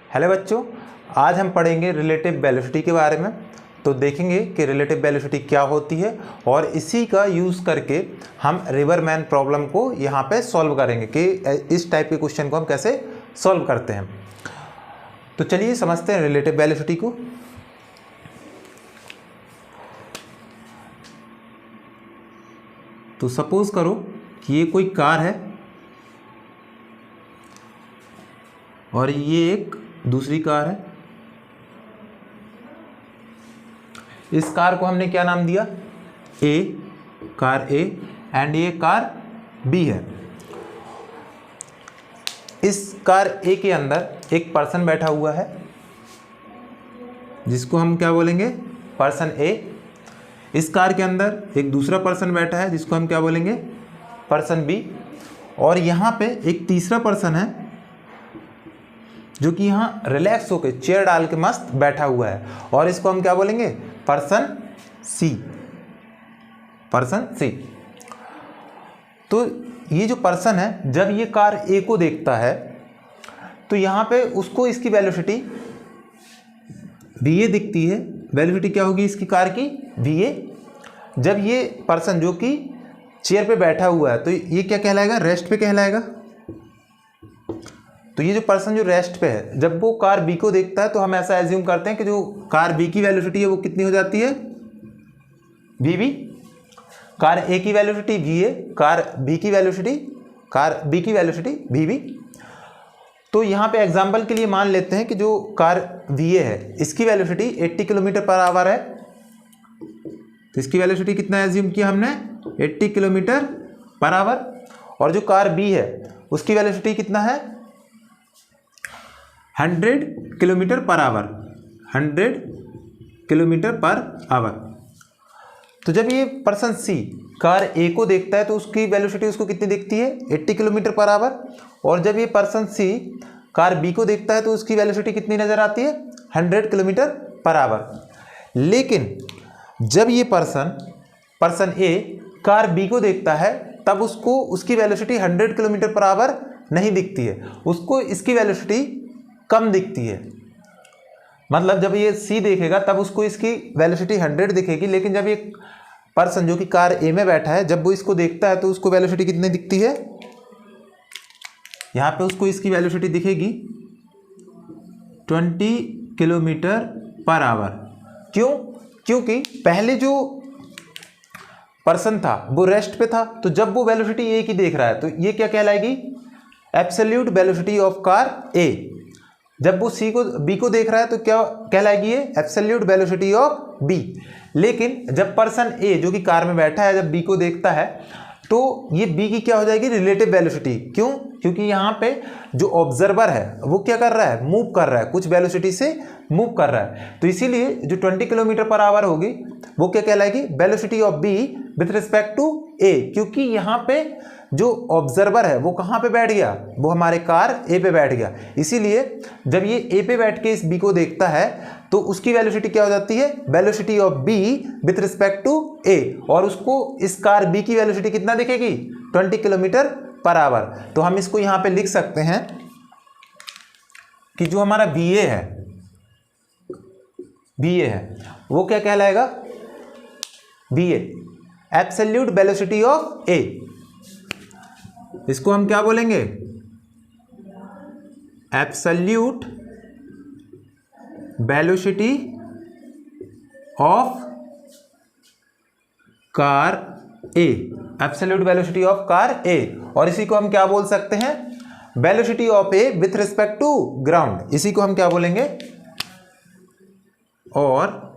Hello बच्चों, आज हम पढ़ेंगे रिलेटिव वेलोसिटी के बारे में। तो देखेंगे कि रिलेटिव वेलोसिटी क्या होती है और इसी का यूज़ करके हम रिवरमैन प्रॉब्लम को यहाँ पे सॉल्व करेंगे कि इस टाइप के क्वेश्चन को हम कैसे सॉल्व करते हैं। तो चलिए समझते हैं रिलेटिव वेलोसिटी को। तो सपोज करो कि ये कोई कार है और ये एक दूसरी कार है। इस कार को हमने क्या नाम दिया? ए, कार ए, एंड ये कार बी है। इस कार ए के अंदर एक पर्सन बैठा हुआ है जिसको हम क्या बोलेंगे? पर्सन ए। इस कार के अंदर एक दूसरा पर्सन बैठा है जिसको हम क्या बोलेंगे? Person B. और यहाँ पे एक तीसरा पर्सन है जो कि यहाँ रिलैक्स होकर चेयर डाल के मस्त बैठा हुआ है और इसको हम क्या बोलेंगे? पर्सन सी। पर्सन सी। तो ये जो पर्सन है जब ये कार ए को देखता है तो यहाँ पे उसको इसकी वेलोसिटी वी ए दिखती है। वेलोसिटी क्या होगी इसकी कार की? V A. जब ये पर्सन जो कि चेयर पे बैठा हुआ है तो ये क्या कहलाएगा? रेस्ट पे कहलाएगा। तो ये जो पर्सन जो रेस्ट पे है जब वो कार बी को देखता है तो हम ऐसा एज्यूम करते हैं कि जो कार बी की वेलोसिटी है वो कितनी हो जाती है? We B. कार ए की velocity V A, car B की वेलोसिटी वी बी। तो यहाँ पे एग्जांपल के लिए मान लेते हैं कि जो कार वी ए है इसकी वेलोसिटी 80 किलोमीटर पर आवर है। तो इसकी वेलोसिटी कितना एज्यूम किया हमने? 80 किलोमीटर पर आवर। और जो कार बी है उसकी वेलोसिटी कितना है? 100 kilometre per our. 100 kilometre per hour. तो जब ये पर्सन सी कार ए को देखता है तो उसकी वेलोसिटी उसको कितनी दिखती है? 80 किलोमीटर पर आवर। और जब ये पर्सन सी कार बी को देखता है तो उसकी वेलोसिटी कितनी नज़र आती है? 100 किलोमीटर पर आवर। लेकिन जब ये पर्सन ए कार बी को देखता है तब उसको उसकी वेलोसिटी 100 किलोमीटर पर आवर नहीं दिखती है, उसको इसकी वेलोसिटी कम दिखती है। मतलब जब ये सी देखेगा तब उसको इसकी वेलोसिटी 100 दिखेगी, लेकिन जब ये पर्सन जो कि कार ए में बैठा है जब वो इसको देखता है तो उसको वेलोसिटी कितनी दिखती है? यहाँ पे उसको इसकी वेलोसिटी दिखेगी 20 किलोमीटर पर आवर। क्यों? क्योंकि पहले जो पर्सन था वो रेस्ट पे था, तो जब वो वेलोसिटी ए की देख रहा है तो ये क्या कहलाएगी? एब्सोल्यूट वेलोसिटी ऑफ कार ए। जब वो सी को बी को देख रहा है तो क्या कहलाएगी? ये एब्सोल्यूट वेलोसिटी ऑफ बी। लेकिन जब पर्सन ए जो कि कार में बैठा है जब बी को देखता है तो ये बी की क्या हो जाएगी? Relative velocity. क्यों? क्योंकि यहाँ पे जो ऑब्जर्वर है वो क्या कर रहा है? मूव कर रहा है, कुछ वेलोसिटी से मूव कर रहा है। तो इसीलिए जो 20 किलोमीटर पर आवर होगी वो क्या कहलाएगी? Velocity of B with respect to A. क्योंकि यहाँ पे जो ऑब्जर्वर है वो कहाँ पे बैठ गया? वो हमारे कार ए पे बैठ गया। इसीलिए जब ये ए पे बैठ के इस बी को देखता है तो उसकी वेलोसिटी क्या हो जाती है? Velocity of B with respect to A. और उसको इस कार बी की वेलोसिटी कितना दिखेगी? 20 किलोमीटर पर आवर। तो हम इसको यहाँ पे लिख सकते हैं कि जो हमारा वी ए है वो क्या कहलाएगा? V A absolute velocity of A. इसको हम क्या बोलेंगे? Absolute velocity of car A. Absolute velocity of car A. और इसी को हम क्या बोल सकते हैं? Velocity of A with respect to ground. इसी को हम क्या बोलेंगे? और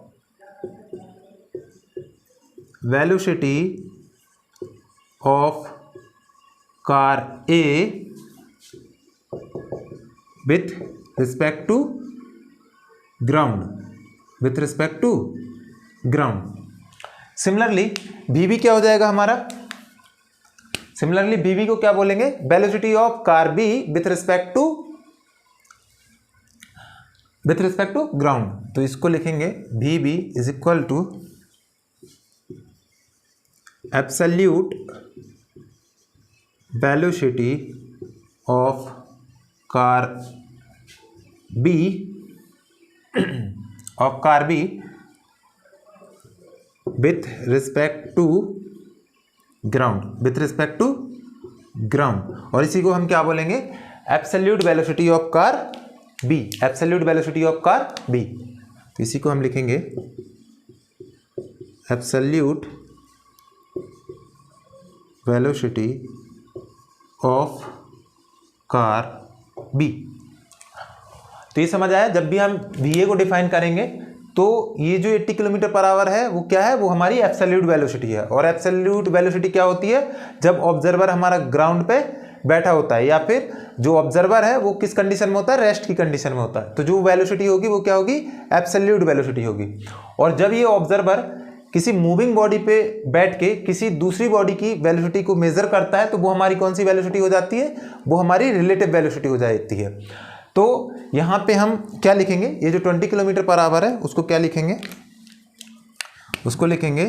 velocity of car A with respect to ground. Similarly V B क्या हो जाएगा हमारा? सिमिलरली वीबी को क्या बोलेंगे? Velocity of car B with respect to ground. तो इसको लिखेंगे V B is equal to absolute velocity of car B of car B with respect to ground, और इसी को हम क्या बोलेंगे, absolute velocity of car B, absolute velocity of car B। तो इसी को हम लिखेंगे absolute velocity of car B। तो ये समझ आया, जब भी हम VA को डिफाइन करेंगे तो ये जो 80 किलोमीटर पर आवर है वो क्या है, वो हमारी एब्सोल्यूट वेलोसिटी है। और एब्सोल्यूट वेलोसिटी क्या होती है, जब ऑब्जर्वर हमारा ग्राउंड पे बैठा होता है, या फिर जो ऑब्जर्वर है वो किस कंडीशन में होता है, रेस्ट की कंडीशन में होता है, तो जो वेलोसिटी होगी वो क्या होगी, एब्सोल्यूट वेलोसिटी होगी। और जब ये ऑब्जर्वर किसी मूविंग बॉडी पे बैठ के किसी दूसरी बॉडी की वेलोसिटी को मेजर करता है तो वो हमारी कौन सी वेलोसिटी हो जाती है, वो हमारी रिलेटिव वेलोसिटी हो जाती है। तो यहाँ पे हम क्या लिखेंगे, ये जो 20 किलोमीटर पर आवर है उसको क्या लिखेंगे, उसको लिखेंगे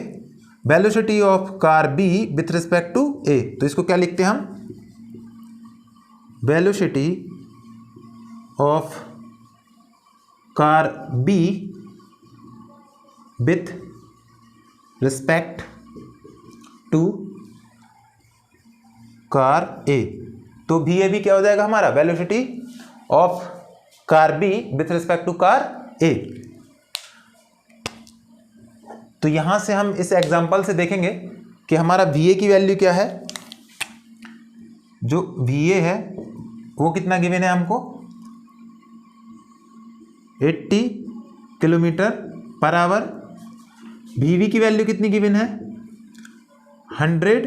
velocity of car B with respect to A। तो इसको क्या लिखते हैं हम, velocity of car B with respect to car A। तो VAB क्या हो जाएगा हमारा, velocity of car B with respect to car A। तो यहां से हम इस एग्जांपल से देखेंगे कि हमारा VA की वैल्यू क्या है। जो VA है वो कितना गिवन है हमको, 80 किलोमीटर पर आवर। VB की वैल्यू कितनी गिवन है, 100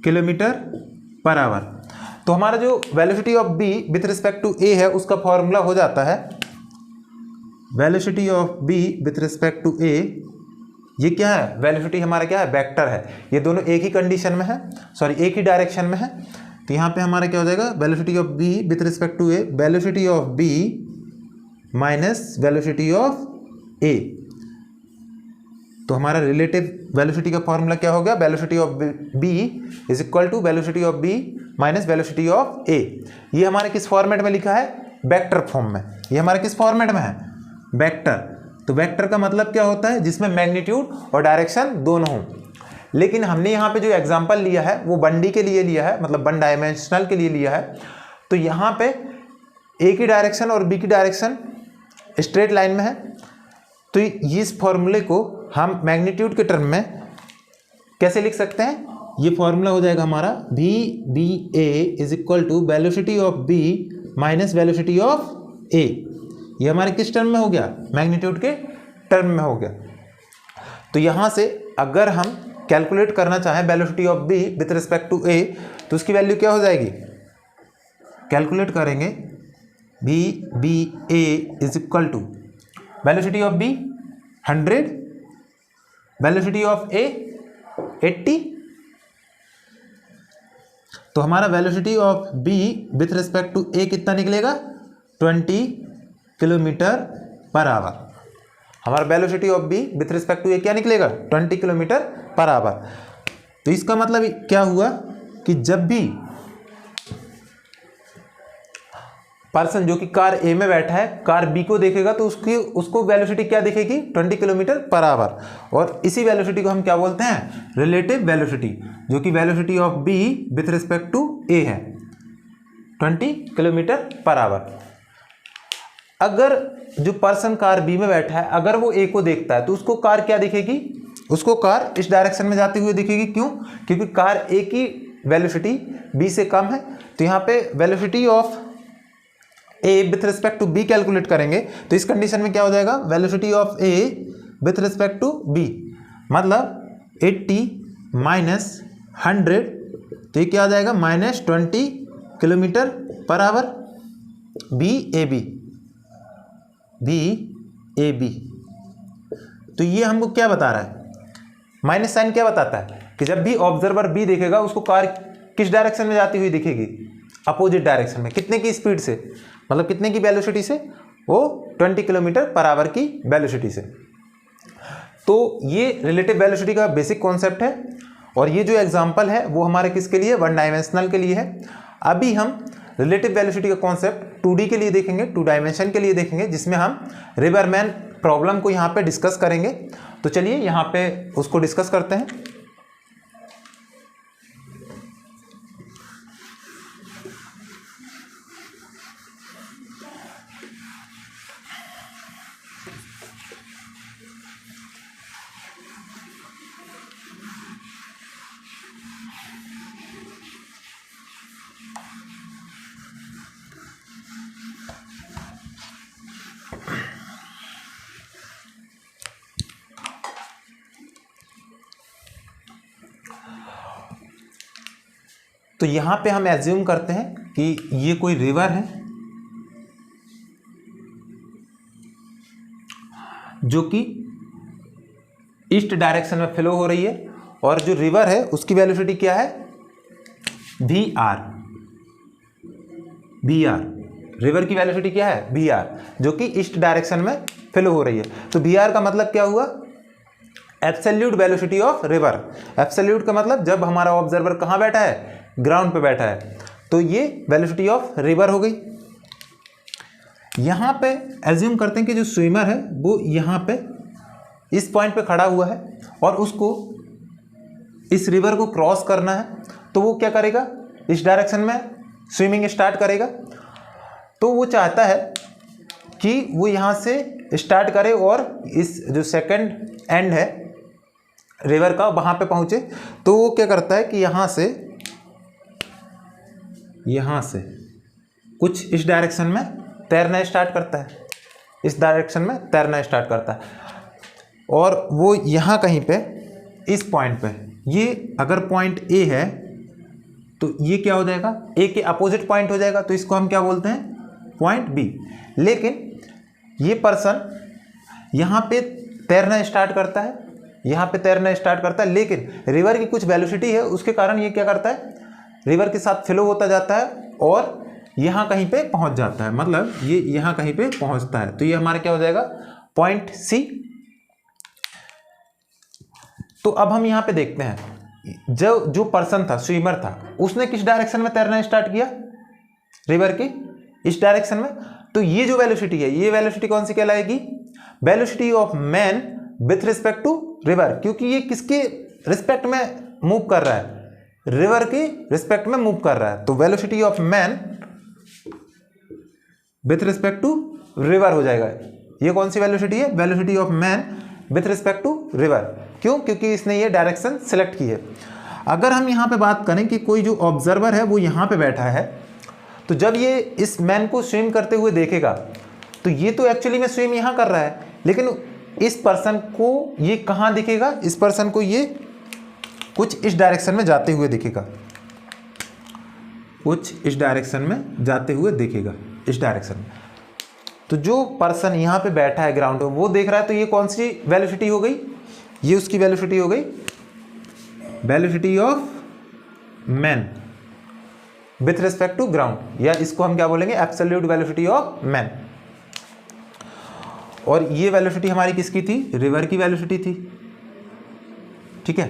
किलोमीटर पर आवर। तो हमारा जो velocity of B with respect to A है उसका फॉर्मूला हो जाता है velocity of B with respect to A। ये क्या है, वेलोसिटी हमारा क्या है, वेक्टर है, ये दोनों एक ही कंडीशन में है, सॉरी एक ही डायरेक्शन में है। तो यहाँ पे हमारा क्या हो जाएगा, velocity of B with respect to A, velocity of B minus velocity of A। तो हमारा रिलेटिव वेलोसिटी का फॉर्मूला क्या हो गया, velocity of B is equal to velocity of B minus velocity of A। ये हमारे किस फॉर्मेट में लिखा है, वेक्टर फॉर्म में। ये हमारे किस फॉर्मेट में है, वेक्टर। तो वेक्टर का मतलब क्या होता है, जिसमें मैग्नीट्यूड और डायरेक्शन दोनों हों। लेकिन हमने यहाँ पे जो एग्जांपल लिया है वो 1D के लिए लिया है, मतलब 1 डायमेंशनल के लिए लिया है। तो यहाँ पे A की डायरेक्शन और B की डायरेक्शन स्ट्रेट लाइन में है। तो इस फॉर्मूले को हम मैग्नीट्यूड के टर्म में कैसे लिख सकते हैं, ये फॉर्मूला हो जाएगा हमारा VBA is equal to velocity of B minus velocity of A। ये हमारे किस टर्म में हो गया, मैग्नीट्यूड के टर्म में हो गया। तो यहाँ से अगर हम कैलकुलेट करना चाहें velocity of B with respect to A तो उसकी वैल्यू क्या हो जाएगी, कैलकुलेट करेंगे VBA is equal to velocity of B 100, velocity of A 80। तो हमारा velocity of B with respect to A कितना निकलेगा, 20 किलोमीटर पर आवर। हमारा velocity of B with respect to A क्या निकलेगा, 20 किलोमीटर पर आवर। तो इसका मतलब क्या हुआ कि जब भी पर्सन जो कि कार A में बैठा है कार B को देखेगा तो उसको वेलोसिटी क्या दिखेगी, 20 किलोमीटर पर आवर। और इसी वेलोसिटी को हम क्या बोलते हैं, रिलेटिव वेलोसिटी, जो कि velocity of B with respect to A है 20 किलोमीटर पर आवर। अगर जो पर्सन कार B में बैठा है अगर वो A को देखता है तो उसको कार क्या दिखेगी, उसको कार इस डायरेक्शन में जाती हुई दिखेगी। क्यों, क्योंकि कार A की वेलोसिटी B से कम है। तो यहाँ पे velocity of A with respect to B calculate करेंगे तो इस कंडीशन में क्या हो जाएगा, velocity of A with respect to B मतलब 80 माइनस 100, तो ये क्या आ जाएगा, -20 किलोमीटर पर आवर। VAB तो ये हमको क्या बता रहा है, माइनस साइन क्या बताता है कि जब भी ऑब्जर्वर B देखेगा उसको कार किस डायरेक्शन में जाती हुई दिखेगी, अपोजिट डायरेक्शन में। कितने की स्पीड से, मतलब कितने की वेलोसिटी से, वो 20 किलोमीटर पर आवर की वेलोसिटी से। तो ये रिलेटिव वेलोसिटी का बेसिक कॉन्सेप्ट है। और ये जो एग्जांपल है वो हमारे किसके लिए, 1 डायमेंशनल के लिए है। अभी हम रिलेटिव वेलोसिटी का कॉन्सेप्ट 2D के लिए देखेंगे, 2 डायमेंशन के लिए देखेंगे, जिसमें हम रिवरमैन प्रॉब्लम को यहाँ पे डिस्कस करेंगे। तो चलिए यहाँ पे उसको डिस्कस करते हैं। तो यहाँ पे हम एज्यूम करते हैं कि ये कोई रिवर है जो कि ईस्ट डायरेक्शन में फ्लो हो रही है, और जो रिवर है उसकी वेलोसिटी क्या है, VR। रिवर की वेलोसिटी क्या है, VR, जो कि ईस्ट डायरेक्शन में फ्लो हो रही है। तो VR का मतलब क्या हुआ, absolute velocity of river. Absolute का मतलब जब हमारा ऑब्जर्वर कहाँ बैठा है, ग्राउंड पे बैठा है, तो ये वेलोसिटी ऑफ रिवर हो गई। यहाँ पे एज्यूम करते हैं कि जो स्विमर है वो यहाँ पे इस पॉइंट पे खड़ा हुआ है और उसको इस रिवर को क्रॉस करना है, तो वो क्या करेगा, इस डायरेक्शन में स्विमिंग स्टार्ट करेगा। तो वो चाहता है कि वो यहाँ से स्टार्ट करे और इस जो सेकंड एंड है रिवर का वहाँ पे पहुँचे। तो वो क्या करता है कि यहाँ से कुछ इस डायरेक्शन में तैरना स्टार्ट करता है, इस डायरेक्शन में तैरना स्टार्ट करता है, और वो यहाँ कहीं पे इस पॉइंट पे, ये अगर पॉइंट A है तो ये क्या हो जाएगा, A के अपोजिट पॉइंट हो जाएगा, तो इसको हम क्या बोलते हैं, पॉइंट B। लेकिन ये पर्सन यहाँ पे तैरना स्टार्ट करता है, यहाँ पे तैरना स्टार्ट करता है, लेकिन रिवर की कुछ वेलोसिटी है, उसके कारण ये क्या करता है, रिवर के साथ फ्लो होता जाता है और यहाँ कहीं पे पहुँच जाता है, मतलब ये यहाँ कहीं पे पहुँचता है। तो ये हमारा क्या हो जाएगा, पॉइंट C। तो अब हम यहाँ पे देखते हैं जो पर्सन था, स्विमर था, उसने किस डायरेक्शन में तैरना स्टार्ट किया, रिवर की इस डायरेक्शन में। तो ये जो वेलोसिटी है, ये वेलोसिटी कौन सी कहलाएगी, velocity of man with respect to river, क्योंकि ये किसके रिस्पेक्ट में मूव कर रहा है, रिवर की रिस्पेक्ट में मूव कर रहा है। तो velocity of man with respect to river हो जाएगा। ये कौन सी वेलोसिटी है, velocity of man with respect to river. क्यों, क्योंकि इसने ये डायरेक्शन सेलेक्ट की है। अगर हम यहाँ पे बात करें कि कोई जो ऑब्जर्वर है वो यहाँ पे बैठा है, तो जब ये इस मैन को स्विम करते हुए देखेगा, तो ये तो एक्चुअली में स्विम यहाँ कर रहा है, लेकिन इस पर्सन को ये कहाँ दिखेगा, इस पर्सन को ये कुछ इस डायरेक्शन में जाते हुए दिखेगा, कुछ इस डायरेक्शन में जाते हुए दिखेगा, इस डायरेक्शन में। तो जो पर्सन यहाँ पे बैठा है ग्राउंड में वो देख रहा है, तो ये कौन सी वेलोसिटी हो गई, ये उसकी वेलोसिटी हो गई, velocity of man with respect to ground, या इसको हम क्या बोलेंगे, एब्सोल्यूट वेलोसिटी ऑफ मैन। और ये वेलोसिटी हमारी किसकी थी, रिवर की वेलोसिटी थी। ठीक है,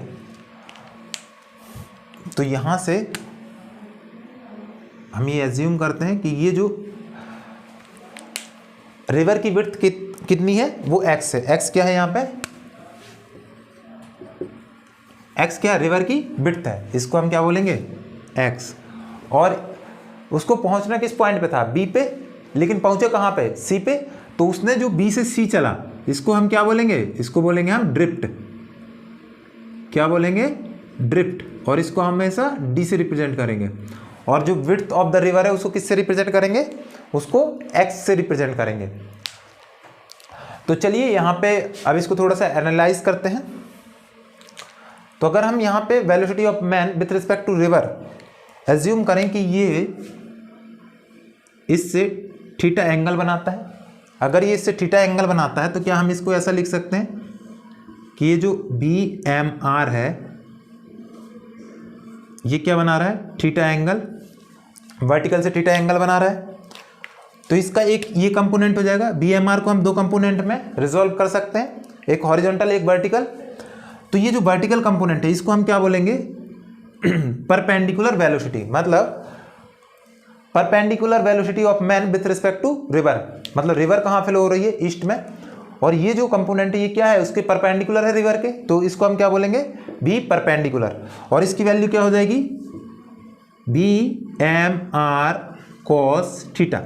तो यहाँ से हम ये एज्यूम करते हैं कि ये जो रिवर की विड्थ कितनी है, वो x है। x क्या है यहाँ पे, x क्या है, रिवर की विड्थ है, इसको हम क्या बोलेंगे, x। और उसको पहुँचना किस पॉइंट पे था, B पे, लेकिन पहुँचे कहाँ पे, C पे। तो उसने जो B से C चला, इसको हम क्या बोलेंगे, इसको बोलेंगे हम ड्रिफ्ट। क्या बोलेंगे, ड्रिफ्ट। और इसको हम हमेशा D से रिप्रेजेंट करेंगे। और जो विड्थ ऑफ द रिवर है उसको किससे रिप्रेजेंट करेंगे, उसको x से रिप्रेजेंट करेंगे। तो चलिए यहाँ पे अब इसको थोड़ा सा एनालाइज करते हैं। तो अगर हम यहाँ पे velocity of man with respect to river assume करें कि ये इससे थीटा एंगल बनाता है, अगर ये इससे थीटा एंगल बनाता है, तो क्या हम इसको ऐसा लिख सकते हैं कि ये जो BMR है ये क्या बना रहा है, थीटा एंगल, वर्टिकल से थीटा एंगल बना रहा है। तो इसका एक ये कंपोनेंट हो जाएगा। BMR को हम दो कंपोनेंट में रिजॉल्व कर सकते हैं, एक हॉरिजॉन्टल एक वर्टिकल। तो ये जो वर्टिकल कंपोनेंट है इसको हम क्या बोलेंगे, परपेंडिकुलर वेलोसिटी। मतलब perpendicular velocity of man with respect to river, मतलब रिवर कहाँ फ्लो हो रही है, ईस्ट में, और ये जो कंपोनेंट है ये क्या है, उसके परपेंडिकुलर है रिवर के, तो इसको हम क्या बोलेंगे, बी परपेंडिकुलर, और इसकी वैल्यू क्या हो जाएगी, B M R cos theta,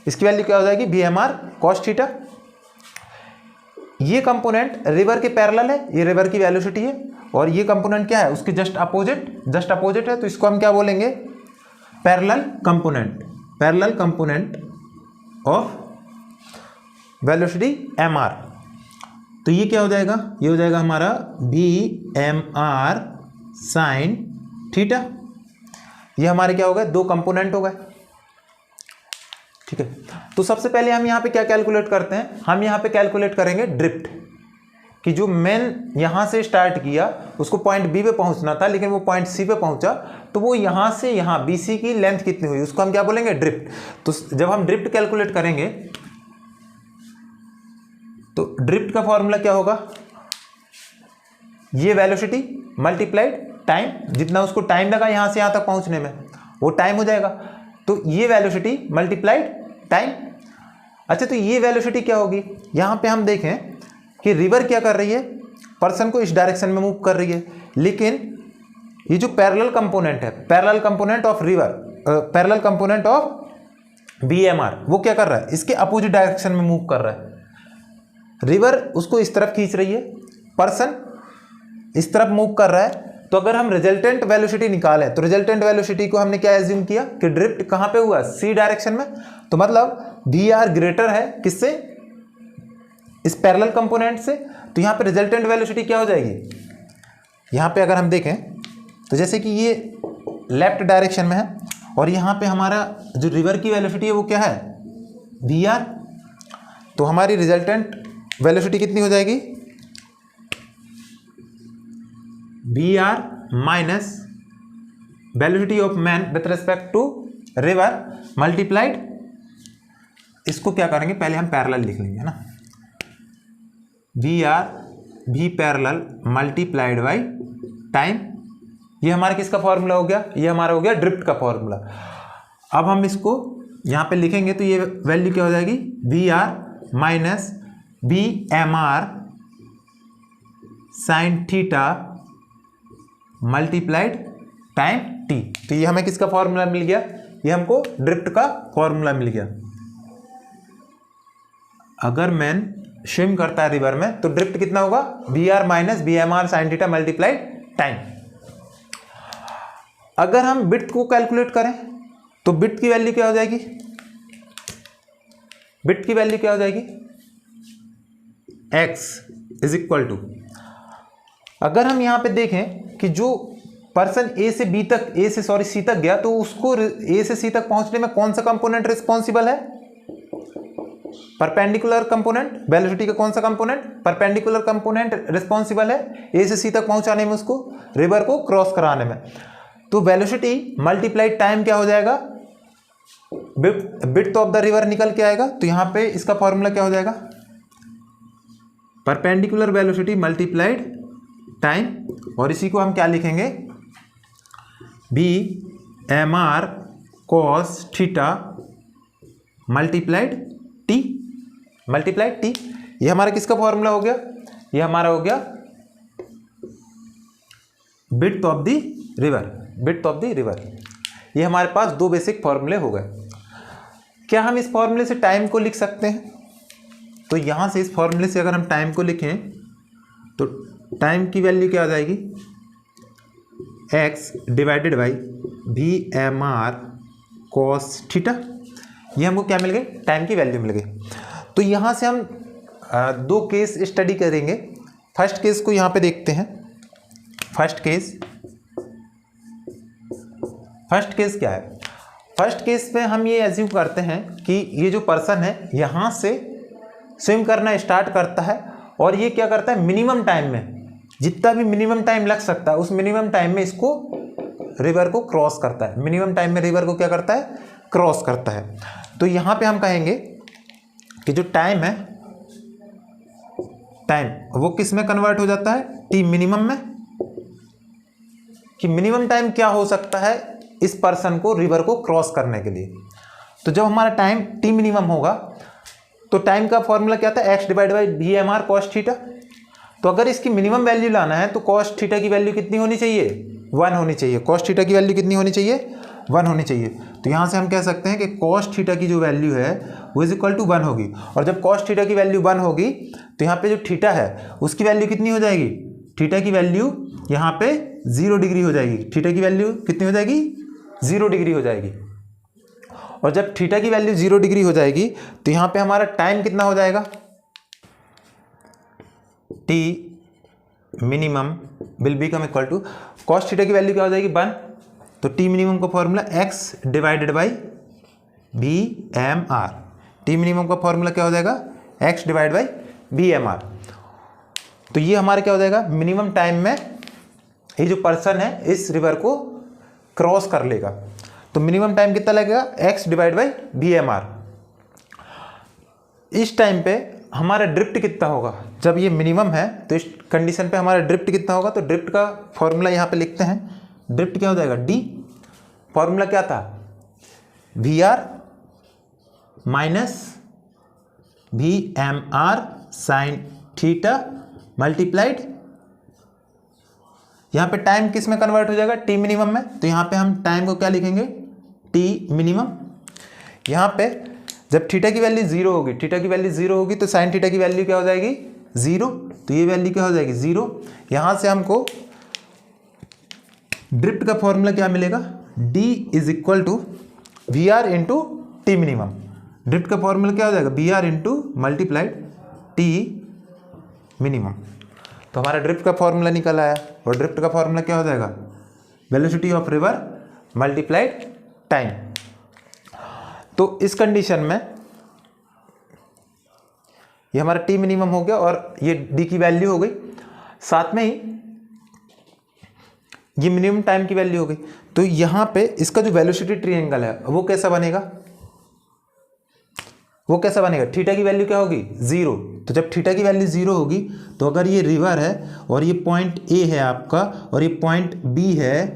इसकी वैल्यू क्या हो जाएगी, B M R cos theta. ये कंपोनेंट रिवर के पैरेलल है, ये रिवर की वेलोसिटी है, और ये कंपोनेंट क्या है, उसके जस्ट अपोजिट है, तो इसको हम क्या बोलेंगे, parallel component of velocity M R. तो ये क्या हो जाएगा, ये हो जाएगा हमारा B M R sine theta. ये हमारे क्या हो गए, दो कंपोनेंट हो गए, ठीक है। तो सबसे पहले हम यहाँ पे क्या कैलकुलेट करते हैं, हम यहाँ पे कैलकुलेट करेंगे ड्रिफ्ट, कि जो मैन यहाँ से स्टार्ट किया उसको पॉइंट बी पे पहुँचना था, लेकिन वो पॉइंट सी पे पहुँचा, तो वो यहाँ से यहाँ बी सी की लेंथ कितनी हुई, उसको हम क्या बोलेंगे, ड्रिफ्ट। तो जब हम ड्रिफ्ट कैलकुलेट करेंगे तो ड्रिफ्ट का फॉर्मूला क्या होगा, ये वेलोसिटी मल्टीप्लाइड टाइम, जितना उसको टाइम लगा यहाँ से यहाँ तक पहुँचने में वो टाइम हो जाएगा, तो ये वेलोसिटी मल्टीप्लाइड टाइम। अच्छा, तो ये वेलोसिटी क्या होगी, यहाँ पे हम देखें कि रिवर क्या कर रही है, पर्सन को इस डायरेक्शन में मूव कर रही है, लेकिन ये जो पैरेलल कंपोनेंट है, parallel component of river, parallel component of BMR, वो क्या कर रहा है, इसके अपोजिट डायरेक्शन में मूव कर रहा है। रिवर उसको इस तरफ खींच रही है, पर्सन इस तरफ मूव कर रहा है, तो अगर हम रिजल्टेंट वेलोसिटी निकालें तो रिजल्टेंट वेलोसिटी को हमने क्या एज्यूम किया कि ड्रिफ्ट कहाँ पे हुआ, सी डायरेक्शन में, तो मतलब वी आर ग्रेटर है किससे, इस पैरेलल कंपोनेंट से, तो यहाँ पे रिजल्टेंट वेलोसिटी क्या हो जाएगी, यहाँ पे अगर हम देखें तो जैसे कि ये लेफ्ट डायरेक्शन में है और यहाँ पे हमारा जो रिवर की वेलोसिटी है वो क्या है, वी आर, तो हमारी रिजल्टेंट वेलोसिटी कितनी हो जाएगी, V R minus velocity of man with respect to river multiplied, इसको क्या करेंगे, पहले हम पैरेलल लिख लेंगे ना, वी आर भी पैरेलल मल्टीप्लाइड बाई टाइम। ये हमारा किसका फॉर्मूला हो गया, ये हमारा हो गया ड्रिफ्ट का फॉर्मूला। अब हम इसको यहाँ पे लिखेंगे तो ये वैल्यू क्या हो जाएगी, V R minus B M R sine theta multiplied time T. तो ये हमें किसका फॉर्मूला मिल गया, ये हमको ड्रिफ्ट का फॉर्मूला मिल गया। अगर मैन स्विम करता है रिवर में तो ड्रिफ्ट कितना होगा, V R minus B M R sine theta multiplied time. अगर हम विड्थ को कैलकुलेट करें तो विड्थ की वैल्यू क्या हो जाएगी, विड्थ की वैल्यू क्या हो जाएगी, x इज इक्वल टू, अगर हम यहां पे देखें कि जो पर्सन ए से बी तक, सी तक गया, तो उसको ए से सी तक पहुंचने में कौन सा कंपोनेंट रिस्पॉन्सिबल है, परपेंडिकुलर कंपोनेंट, वेलोसिटी का कौन सा कंपोनेंट, परपेंडिकुलर कंपोनेंट रिस्पॉन्सिबल है ए से सी तक पहुंचाने में, उसको रिवर को क्रॉस कराने में। तो वेलोसिटी मल्टीप्लाइड टाइम क्या हो जाएगा, विड्थ ऑफ द रिवर निकल के आएगा, तो यहां पे इसका फॉर्मूला क्या हो जाएगा, परपेंडिकुलर वेलोसिटी मल्टीप्लाइड टाइम, और इसी को हम क्या लिखेंगे, B M R cos theta multiplied T. ये हमारा किसका फॉर्मूला हो गया, ये हमारा हो गया विड्थ ऑफ द रिवर। ये हमारे पास दो बेसिक फॉर्मूले हो गए। क्या हम इस फॉर्मूले से टाइम को लिख सकते हैं, तो यहां से इस फॉर्मूले से अगर हम टाइम को लिखें तो टाइम की वैल्यू क्या आ जाएगी, x divided by V M R cos theta. ये हमको क्या मिल गई, टाइम की वैल्यू मिल गई। तो यहाँ से हम दो केस स्टडी करेंगे। फर्स्ट केस को यहाँ पे देखते हैं। फर्स्ट केस क्या है, फर्स्ट केस में हम ये एज्यूम करते हैं कि ये जो पर्सन है यहाँ से स्विम करना स्टार्ट करता है, और ये क्या करता है, मिनिमम टाइम में, जितना भी मिनिमम टाइम लग सकता है उस मिनिमम टाइम में इसको रिवर को क्रॉस करता है, मिनिमम टाइम में रिवर को क्या करता है, क्रॉस करता है। तो यहाँ पे हम कहेंगे कि जो टाइम है, टाइम वो किस में कन्वर्ट हो जाता है, टी मिनिमम में, कि मिनिमम टाइम क्या हो सकता है इस पर्सन को रिवर को क्रॉस करने के लिए। तो जब हमारा टाइम टी मिनिमम होगा तो टाइम का फॉर्मूला क्या था, X divide by V M R cos theta. तो अगर इसकी मिनिमम वैल्यू लाना है तो कॉस थीटा की वैल्यू कितनी होनी चाहिए, 1 होनी चाहिए। कॉस थीटा की वैल्यू कितनी होनी चाहिए, 1 होनी चाहिए। तो यहाँ से हम कह सकते हैं कि कॉस थीटा की जो वैल्यू है वो इज इक्वल टू 1 होगी। और जब कॉस थीटा की वैल्यू 1 होगी तो यहाँ पे जो थीटा है उसकी वैल्यू कितनी हो जाएगी, थीटा की वैल्यू यहाँ पे 0 डिग्री हो जाएगी। थीटा की वैल्यू कितनी हो जाएगी, 0 डिग्री हो जाएगी। और जब थीटा की वैल्यू 0 डिग्री हो जाएगी तो यहाँ पे हमारा टाइम कितना हो जाएगा, T minimum will become equal to cos theta की वैल्यू क्या हो जाएगी, 1। तो टी मिनिमम का formula X divided by V M R. T minimum का फॉर्मूला क्या हो जाएगा, X divide by V M R. तो ये हमारे क्या हो जाएगा, मिनिमम टाइम में ये जो पर्सन है इस रिवर को क्रॉस कर लेगा। तो मिनिमम टाइम कितना लगेगा, X divide by V M R. इस टाइम पे हमारा ड्रिफ्ट कितना होगा, जब ये मिनिमम है तो इस कंडीशन पे हमारा ड्रिफ्ट कितना होगा। तो ड्रिफ्ट का फॉर्मूला यहाँ पे लिखते हैं। ड्रिफ्ट क्या हो जाएगा, डी फॉर्मूला क्या था, V R minus V M R sine theta multiplied, यहाँ पे टाइम किस में कन्वर्ट हो जाएगा, टी मिनिमम में। तो यहाँ पे हम टाइम को क्या लिखेंगे, टी मिनिमम। यहाँ पे जब थीटा की वैल्यू 0 होगी, थीटा की वैल्यू 0 होगी तो साइन थीटा की वैल्यू क्या हो जाएगी, 0। तो ये वैल्यू क्या हो जाएगी, 0। यहाँ से हमको ड्रिफ्ट का फॉर्मूला क्या मिलेगा, d is equal to V R into T minimum. Drift का फॉर्मूला क्या हो जाएगा, V R into multiplied T minimum. तो हमारा ड्रिफ्ट का फॉर्मूला निकल आया। और ड्रिफ्ट का फॉर्मूला क्या हो जाएगा, velocity of river multiplied time. तो इस कंडीशन में ये हमारा टी मिनिमम हो गया और ये डी की वैल्यू हो गई, साथ में ही ये मिनिमम टाइम की वैल्यू हो गई। तो यहाँ पे इसका जो वेलोसिटी ट्रायंगल है वो कैसा बनेगा, वो कैसा बनेगा, थीटा की वैल्यू क्या होगी, 0। तो जब थीटा की वैल्यू 0 होगी तो अगर ये रिवर है और ये पॉइंट ए है आपका और ये पॉइंट बी है,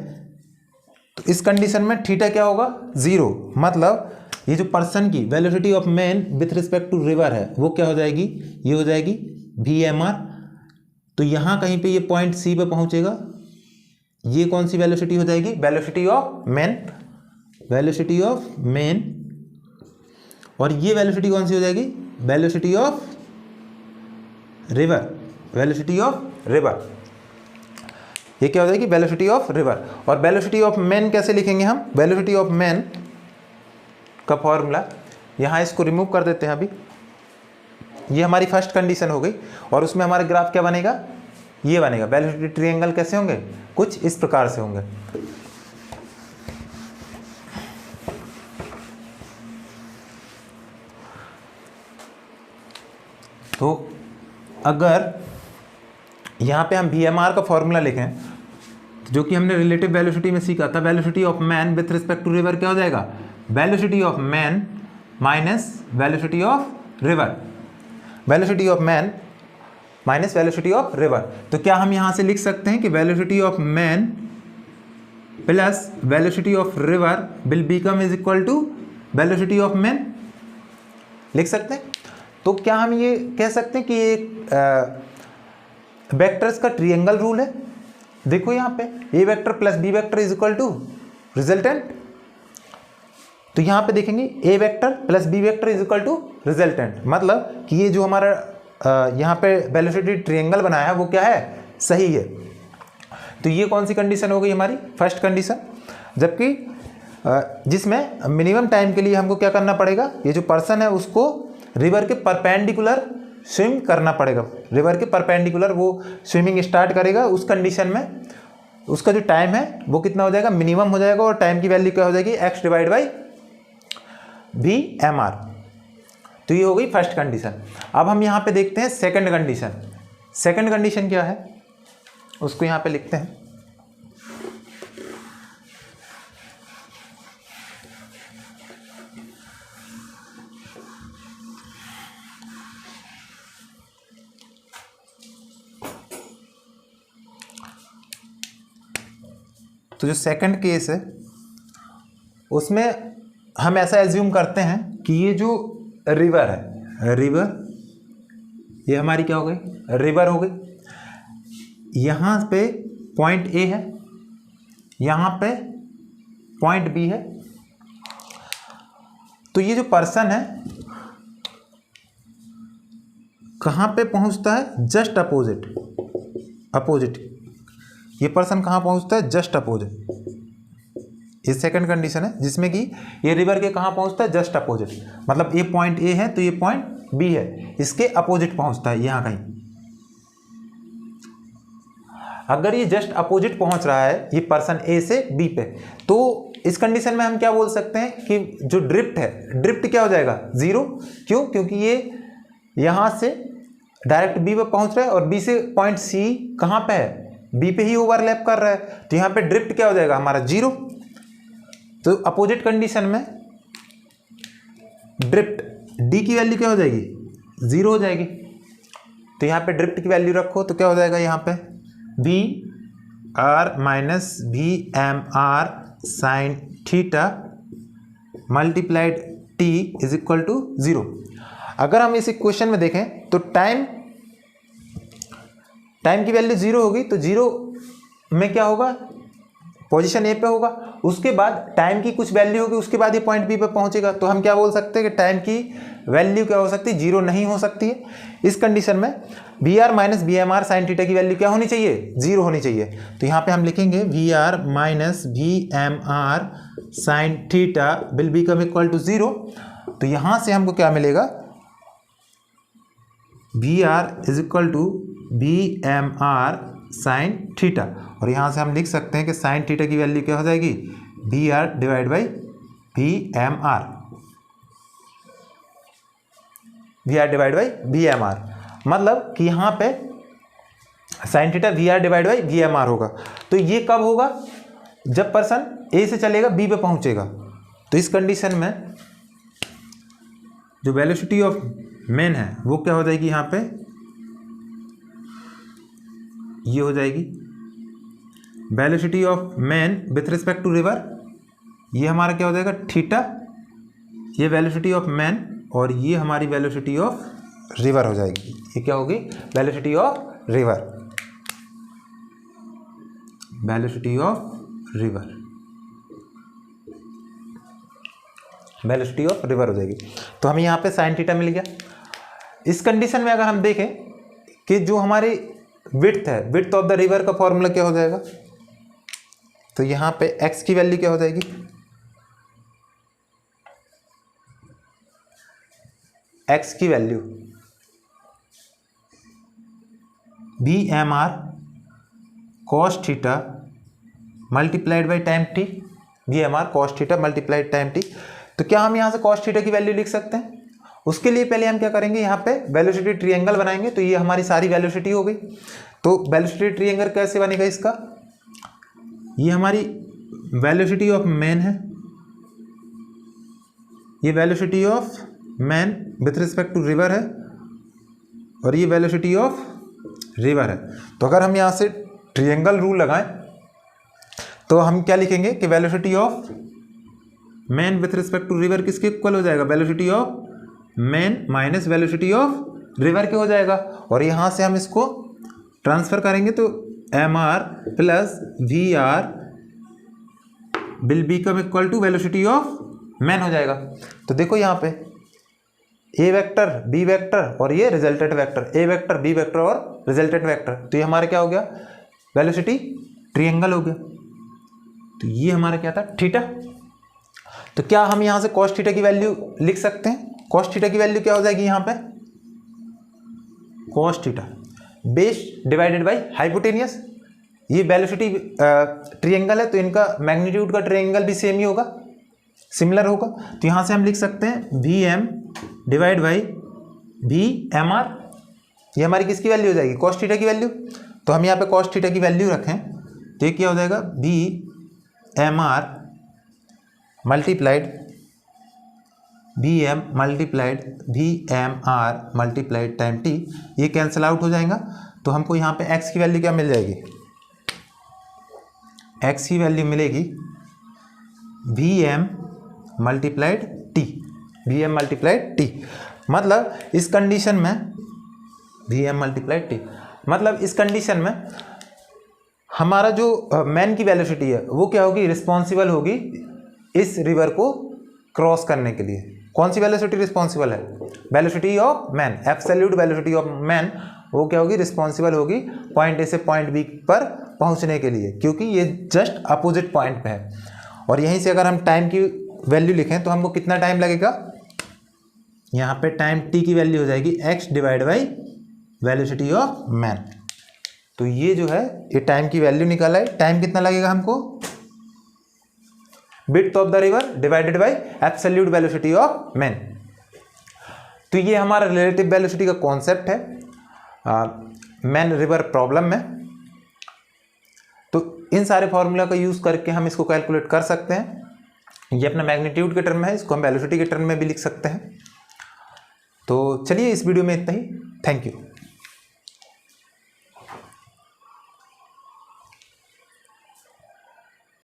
तो इस कंडीशन में थीटा क्या होगा, 0। मतलब ये जो पर्सन की velocity of man with respect to river है वो क्या हो जाएगी, ये हो जाएगी वी एम आर। तो यहाँ कहीं पे ये पॉइंट सी पे पहुँचेगा, ये कौन सी वेलोसिटी हो जाएगी, velocity of man, velocity of man. और ये वेलोसिटी कौन सी हो जाएगी, velocity of river, velocity of river. ये क्या हो जाएगी, वेलोसिटी ऑफ रिवर। और वेलोसिटी ऑफ मैन कैसे लिखेंगे हम, वेलोसिटी ऑफ मैन का फॉर्मूला यहाँ इसको रिमूव कर देते हैं अभी। ये हमारी फर्स्ट कंडीशन हो गई और उसमें हमारा ग्राफ क्या बनेगा, ये बनेगा। वेलोसिटी ट्रायंगल कैसे होंगे, कुछ इस प्रकार से होंगे। तो अगर यहाँ पे हम वी एम आर का फॉर्मूला लिखें, जो कि हमने रिलेटिव वेलोसिटी में सीखा था, velocity of man with respect to river क्या हो जाएगा, velocity of man minus velocity of river, velocity of man minus velocity of river. तो क्या हम यहाँ से लिख सकते हैं कि velocity of man plus velocity of river will become is equal to velocity of man, लिख सकते हैं। तो क्या हम ये कह सकते हैं कि ये वेक्टर्स का ट्रायंगल रूल है। देखो यहाँ पे A vector plus B vector is equal to resultant. तो यहाँ पे देखेंगे A vector plus B vector is equal to resultant, मतलब कि ये जो हमारा यहाँ पे वेलोसिटी ट्रायंगल बनाया है वो क्या है, सही है। तो ये कौन सी कंडीशन हो गई हमारी, फर्स्ट कंडीशन। जबकि जिसमें मिनिमम टाइम के लिए हमको क्या करना पड़ेगा, ये जो पर्सन है उसको रिवर के परपेंडिकुलर स्विम करना पड़ेगा। रिवर के परपेंडिकुलर वो स्विमिंग स्टार्ट करेगा। उस कंडीशन में उसका जो टाइम है वो कितना हो जाएगा, मिनिमम हो जाएगा। और टाइम की वैल्यू क्या हो जाएगी, X divide by V M R. तो ये हो गई फर्स्ट कंडीशन। अब हम यहाँ पे देखते हैं सेकंड कंडीशन। सेकंड कंडीशन क्या है उसको यहाँ पे लिखते हैं। तो जो सेकंड केस है उसमें हम ऐसा एज्यूम करते हैं कि ये जो रिवर है, रिवर ये हमारी क्या हो गई, रिवर हो गई। यहाँ पे पॉइंट ए है, यहाँ पे पॉइंट बी है। तो ये जो पर्सन है कहाँ पे पहुँचता है, जस्ट अपोजिट, अपोजिट। ये पर्सन कहाँ पहुँचता है, जस्ट अपोजिट। ये सेकंड कंडीशन है जिसमें कि ये रिवर के कहाँ पहुँचता है, जस्ट अपोजिट। मतलब ये पॉइंट ए है तो ये पॉइंट बी है, इसके अपोजिट पहुँचता है यहाँ कहीं। अगर ये जस्ट अपोजिट पहुँच रहा है ये पर्सन ए से बी पे, तो इस कंडीशन में हम क्या बोल सकते हैं कि जो ड्रिफ्ट है, ड्रिफ्ट क्या हो जाएगा, जीरो। क्यों, क्योंकि ये यहाँ से डायरेक्ट बी पे पहुँच रहा है और बी से पॉइंट सी कहाँ पे है, बी पे ही ओवरलैप कर रहा है, तो यहाँ पे ड्रिफ्ट क्या हो जाएगा हमारा, जीरो। तो अपोजिट कंडीशन में ड्रिफ्ट डी की वैल्यू क्या हो जाएगी, जीरो हो जाएगी। तो यहाँ पे ड्रिफ्ट की वैल्यू रखो तो क्या हो जाएगा, यहाँ पे V R minus V M R sine theta multiplied T is equal to zero. अगर हम इस इक्वेशन में देखें तो टाइम की वैल्यू जीरो होगी, तो जीरो में क्या होगा, पोजीशन ए पे होगा। उसके बाद टाइम की कुछ वैल्यू होगी, उसके बाद ये पॉइंट बी पे पहुंचेगा। तो हम क्या बोल सकते हैं कि टाइम की वैल्यू क्या हो सकती है, जीरो नहीं हो सकती है। इस कंडीशन में V R minus V M R sine theta की वैल्यू क्या होनी चाहिए, जीरो होनी चाहिए। तो यहाँ पे हम लिखेंगे V R minus V M R sine theta will become equal to zero. तो यहाँ से हमको क्या मिलेगा, V R is equal to V M R sine theta, और यहाँ से हम लिख सकते हैं कि साइन थीटा की वैल्यू क्या हो जाएगी, V R divide by V M R, V R divide by V M R. मतलब कि यहाँ पे sine theta V R divide by V M R होगा। तो ये कब होगा, जब पर्सन ए से चलेगा बी पे पहुँचेगा। तो इस कंडीशन में जो वेलोसिटी ऑफ मैन है वो क्या हो जाएगी, यहाँ पे ये हो जाएगी velocity of man with respect to river, ये हमारा क्या हो जाएगा थीटा, ये वेलोसिटी ऑफ मैन, और ये हमारी वेलोसिटी ऑफ रिवर हो जाएगी। ये क्या होगी, velocity of river, velocity of river, velocity of river हो जाएगी। तो हमें यहाँ पे साइन थीटा मिल गया। इस कंडीशन में अगर हम देखें कि जो हमारी विड्थ है, विड्थ ऑफ द रिवर का फॉर्मूला क्या हो जाएगा, तो यहाँ पे x की वैल्यू क्या हो जाएगी, x की value V M R cos theta multiplied by time T, V M R cos theta multiplied time T. तो क्या हम यहाँ से कॉस थीटा की वैल्यू लिख सकते हैं? उसके लिए पहले हम क्या करेंगे, यहाँ पे वेलोसिटी ट्रायंगल बनाएंगे। तो ये हमारी सारी वेलोसिटी हो गई। तो वेलोसिटी ट्रायंगल कैसे बनेगा इसका, ये हमारी वेलोसिटी ऑफ मैन है, ये velocity of man with respect to river है, और ये वेलोसिटी ऑफ रिवर है। तो अगर हम यहाँ से ट्रायंगल रूल लगाएं तो हम क्या लिखेंगे कि velocity of man with respect to river किसके इक्वल हो जाएगा, velocity of man minus velocity of river के हो जाएगा। और यहाँ से हम इसको ट्रांसफर करेंगे तो M R plus V R will become equal to velocity of man हो जाएगा। तो देखो यहाँ पे ए वेक्टर बी वेक्टर और ये रिजल्टेंट वेक्टर, ए वेक्टर बी वेक्टर और रिजल्टेंट वेक्टर। तो ये हमारा क्या हो गया, वेलोसिटी ट्रायंगल हो गया। तो ये हमारा क्या था, थीटा। तो क्या हम यहाँ से कॉस थीटा की वैल्यू लिख सकते हैं? कॉस थीटा की वैल्यू क्या हो जाएगी यहाँ पे, cos theta base divided by hypotenuse. ये वेलोसिटी ट्रायंगल है तो इनका मैग्नीट्यूड का ट्रायंगल भी सेम ही होगा, सिमिलर होगा। तो यहाँ से हम लिख सकते हैं V M divide by V M R. ये हमारी किसकी वैल्यू हो जाएगी, कॉस थीटा की वैल्यू। तो हम यहाँ पे कॉस थीटा की वैल्यू रखें तो ये क्या हो जाएगा, V M R multiplied V M multiplied V M R multiplied time T. ये कैंसिल आउट हो जाएगा। तो हमको यहाँ पे x की वैल्यू क्या मिल जाएगी, x की वैल्यू मिलेगी VM multiplied T, VM multiplied T. मतलब इस कंडीशन में VM मल्टीप्लाइड टी, मतलब इस कंडीशन में हमारा जो मैन की वेलोसिटी है वो क्या होगी, रिस्पॉन्सिबल होगी इस रिवर को क्रॉस करने के लिए। कौन सी वेलोसिटी रिस्पॉन्सिबल है, velocity of man, absolute velocity of man, वो क्या होगी, रिस्पॉन्सिबल होगी पॉइंट ए से पॉइंट बी पर पहुंचने के लिए, क्योंकि ये जस्ट अपोजिट पॉइंट पे है। और यहीं से अगर हम टाइम की वैल्यू लिखें तो हमको कितना टाइम लगेगा, यहाँ पे टाइम टी की वैल्यू हो जाएगी x divide by velocity of man. तो ये जो है ये टाइम की वैल्यू निकाला है। टाइम कितना लगेगा हमको, width of the river divided by absolute velocity of man. तो ये हमारा रिलेटिव वेलोसिटी का कॉन्सेप्ट है मैन रिवर प्रॉब्लम में। तो इन सारे फॉर्मूला का यूज करके हम इसको कैलकुलेट कर सकते हैं। ये अपना मैग्नीट्यूड के टर्म में है, इसको हम वेलोसिटी के टर्म में भी लिख सकते हैं। तो चलिए इस वीडियो में इतना ही। Thank you.